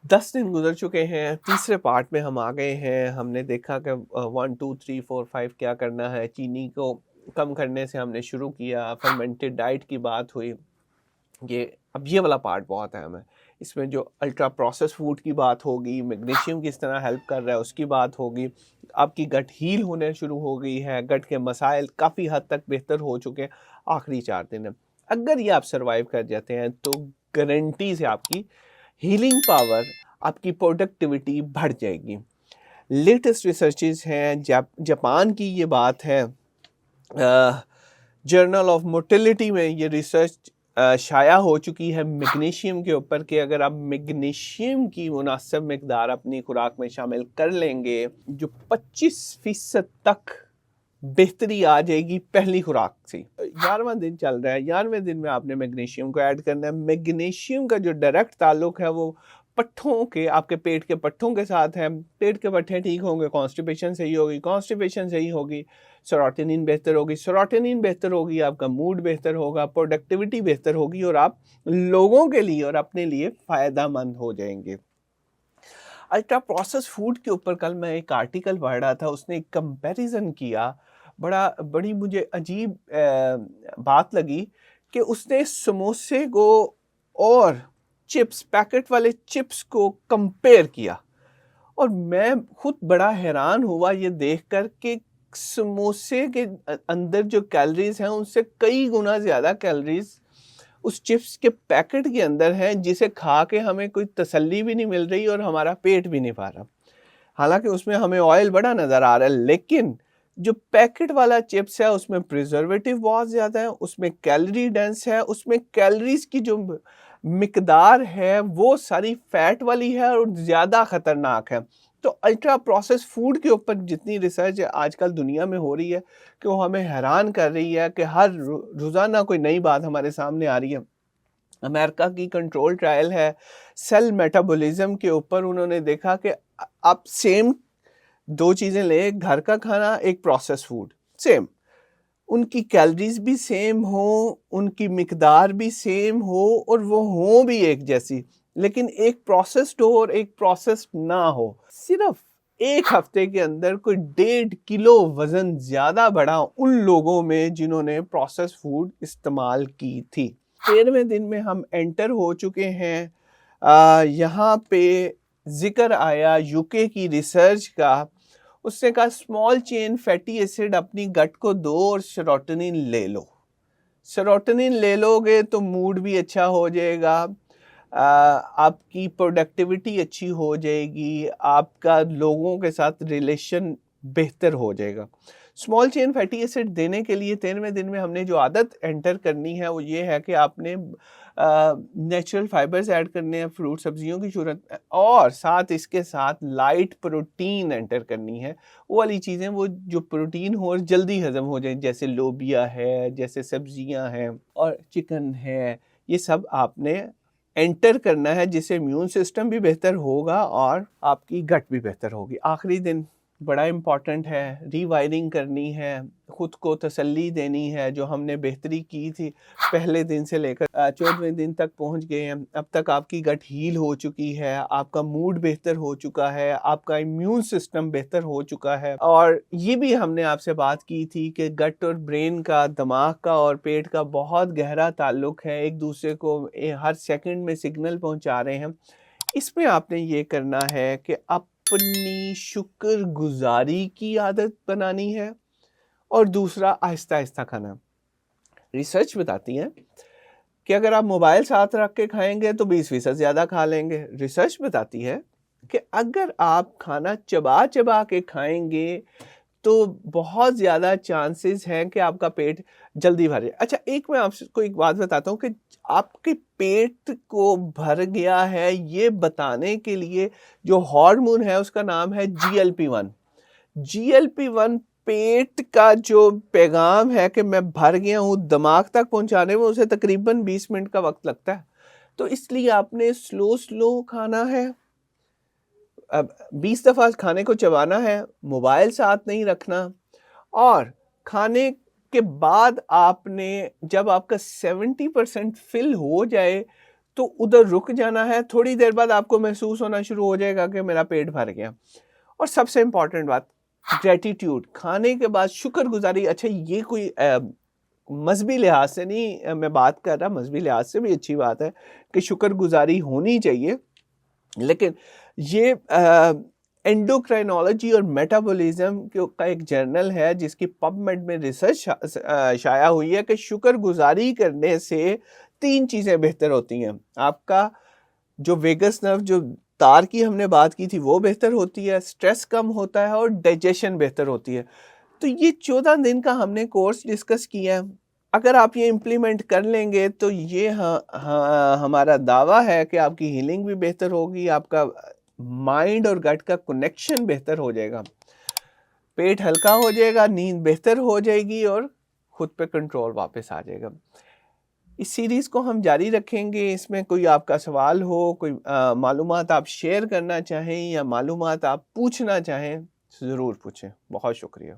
10 दिन गुजर चुके हैं, तीसरे पार्ट में हम आ गए हैं। हमने देखा कि 1 2 3 4 5 क्या करना है। चीनी को कम करने से हमने शुरू किया, फर्मेंटेड डाइट की बात हुई। अब ये वाला पार्ट बहुत अहम है। इसमें जो अल्ट्रा प्रोसेस फूड की बात होगी, मैग्नीशियम किस तरह हेल्प कर रहा है उसकी बात होगी। आपकी गट हील होने शुरू हो गई है, गट के मसाइल काफ़ी हद तक बेहतर हो चुके हैं। आखिरी 4 दिन है, अगर ये आप सर्वाइव कर जाते हैं तो गारंटी से आपकी हीलिंग पावर, आपकी प्रोडक्टिविटी बढ़ जाएगी। लेटेस्ट रिसर्चेस हैं, जापान की ये बात है, जर्नल ऑफ मोटिलिटी में ये रिसर्च शाया हो चुकी है मैग्नीशियम के ऊपर कि अगर आप मैग्नीशियम की मुनासिब मिकदार अपनी खुराक में शामिल कर लेंगे, जो 25% तक बेहतरी आ जाएगी पहली खुराक से। 11वां दिन चल रहा है, 11वें दिन में आपने मैग्नीशियम को ऐड करना है। मैग्नीशियम का जो डायरेक्ट ताल्लुक है वो पट्ठों के, आपके पेट के पट्ठों के साथ है। पेट के पट्ठे ठीक होंगे, कॉन्स्टिपेशन सही होगी, कॉन्स्टिपेशन सही होगी, सेरोटोनिन बेहतर होगी, सेरोटोनिन बेहतर होगी, आपका मूड बेहतर होगा, प्रोडक्टिविटी बेहतर होगी और आप लोगों के लिए और अपने लिए फ़ायदेमंद हो जाएंगे। अल्ट्रा प्रोसेस फूड के ऊपर कल मैं एक आर्टिकल पढ़ रहा था, उसने एक कंपैरिजन किया, बड़ी मुझे अजीब बात लगी कि उसने समोसे को और चिप्स, पैकेट वाले चिप्स को कंपेयर किया और मैं खुद बड़ा हैरान हुआ ये देखकर कि समोसे के अंदर जो कैलोरीज हैं उनसे कई गुना ज़्यादा कैलोरीज उस चिप्स के पैकेट के अंदर हैं, जिसे खा के हमें कोई तसल्ली भी नहीं मिल रही और हमारा पेट भी नहीं भर रहा। हालांकि उसमें हमें ऑयल बड़ा नज़र आ रहा है, लेकिन जो पैकेट वाला चिप्स है उसमें प्रिजर्वेटिव बहुत ज़्यादा है, उसमें कैलोरी डेंस है, उसमें कैलोरीज की जो मिकदार है वो सारी फैट वाली है और ज़्यादा ख़तरनाक है। तो अल्ट्रा प्रोसेस फूड के ऊपर जितनी रिसर्च आजकल दुनिया में हो रही है कि वो हमें हैरान कर रही है कि हर रोज़ाना कोई नई बात हमारे सामने आ रही है। अमेरिका की कंट्रोल ट्रायल है सेल मेटाबॉलिज्म के ऊपर, उन्होंने देखा कि आप सेम 2 चीज़ें ले, घर का खाना, एक प्रोसेस फूड, सेम, उनकी कैलोरीज भी सेम हो, उनकी मिकदार भी सेम हो और वो हो भी एक जैसी, लेकिन एक प्रोसेस्ड हो और एक प्रोसेस्ड ना हो। सिर्फ एक हफ्ते के अंदर कोई 1.5 किलो वजन ज्यादा बढ़ा उन लोगों में जिन्होंने प्रोसेस फूड इस्तेमाल की थी। 13वें दिन में हम एंटर हो चुके हैं। यहाँ पे जिक्र आया यूके की रिसर्च का, उसने कहा स्मॉल चेन फैटी एसिड अपनी गट को दो और सेरोटोनिन ले लो। सेरोटोनिन ले लोगे तो मूड भी अच्छा हो जाएगा, आपकी प्रोडक्टिविटी अच्छी हो जाएगी, आपका लोगों के साथ रिलेशन बेहतर हो जाएगा। स्मॉल चेन फैटी एसिड देने के लिए 13वें दिन में हमने जो आदत एंटर करनी है वो ये है कि आपने नेचुरल फाइबर्स ऐड करने हैं, फ्रूट सब्जियों की सूरत, और साथ इसके साथ लाइट प्रोटीन एंटर करनी है। वो वाली चीज़ें वो जो प्रोटीन हो और जल्दी हजम हो जाए, जैसे लोबिया है, जैसे सब्जियां हैं और चिकन है, ये सब आपने एंटर करना है, जिससे इम्यून सिस्टम भी बेहतर होगा और आपकी गट भी बेहतर होगी। आखिरी दिन बड़ा इम्पॉर्टेंट है, रीवायरिंग करनी है, खुद को तसल्ली देनी है। जो हमने बेहतरी की थी पहले दिन से लेकर 14वें दिन तक पहुंच गए हैं, अब तक आपकी गट हील हो चुकी है, आपका मूड बेहतर हो चुका है, आपका इम्यून सिस्टम बेहतर हो चुका है। और ये भी हमने आपसे बात की थी कि गट और ब्रेन का, दिमाग का और पेट का बहुत गहरा ताल्लुक है, एक दूसरे को हर सेकंड में सिग्नल पहुंचा रहे हैं। इसमें आपने ये करना है कि अपनी शुक्रगुजारी की आदत बनानी है और दूसरा आहिस्ता आहिस्ता खाना। रिसर्च बताती है कि अगर आप मोबाइल साथ रख के खाएंगे तो 20% ज़्यादा खा लेंगे। रिसर्च बताती है कि अगर आप खाना चबा चबा के खाएंगे तो बहुत ज़्यादा चांसेस हैं कि आपका पेट जल्दी भरे। अच्छा, एक मैं आपको एक बात बताता हूँ कि आपके पेट को भर गया है ये बताने के लिए जो हार्मोन है उसका नाम है GLP-1। GLP-1 पेट का जो पैगाम है कि मैं भर गया हूँ, दिमाग तक पहुंचाने में उसे तकरीबन 20 मिनट का वक्त लगता है। तो इसलिए आपने स्लो खाना है, अब 20 दफ़ा खाने को चबाना है, मोबाइल साथ नहीं रखना, और खाने के बाद आपने जब आपका 70% फिल हो जाए تو ادھر رک جانا ہے. تھوڑی دیر بعد آپ کو محسوس ہونا شروع ہو جائے گا کہ میرا پیٹ بھر گیا. اور سب سے امپورٹنٹ بات گریٹیٹیوڈ, کھانے کے بعد شکر گزاری. اچھا یہ کوئی مذہبی لحاظ سے نہیں میں بات کر رہا, مذہبی لحاظ سے بھی اچھی بات ہے کہ شکر گزاری ہونی چاہیے, لیکن یہ اینڈوکرائنالوجی اور میٹابولزم کا ایک جرنل ہے جس کی پب میڈ میں ریسرچ شائع ہوئی ہے کہ شکر گزاری کرنے سے 3 چیزیں بہتر ہوتی ہیں. آپ کا جو ویگس نرو, جو تار کی ہم نے بات کی تھی, وہ بہتر ہوتی ہے, سٹریس کم ہوتا ہے اور ڈائجیشن بہتر ہوتی ہے. تو یہ 14 دن کا ہم نے کورس ڈسکس کیا ہے. اگر آپ یہ امپلیمنٹ کر لیں گے تو یہ ہمارا دعویٰ ہے کہ آپ کی ہیلنگ بھی بہتر ہوگی, آپ کا مائنڈ اور گٹ کا کنیکشن بہتر ہو جائے گا, پیٹ ہلکا ہو جائے گا, نیند بہتر ہو جائے گی اور خود پہ کنٹرول واپس آ جائے گا. اس سیریز کو ہم جاری رکھیں گے. اس میں کوئی آپ کا سوال ہو, کوئی معلومات آپ شیئر کرنا چاہیں یا معلومات آپ پوچھنا چاہیں, ضرور پوچھیں. بہت شکریہ.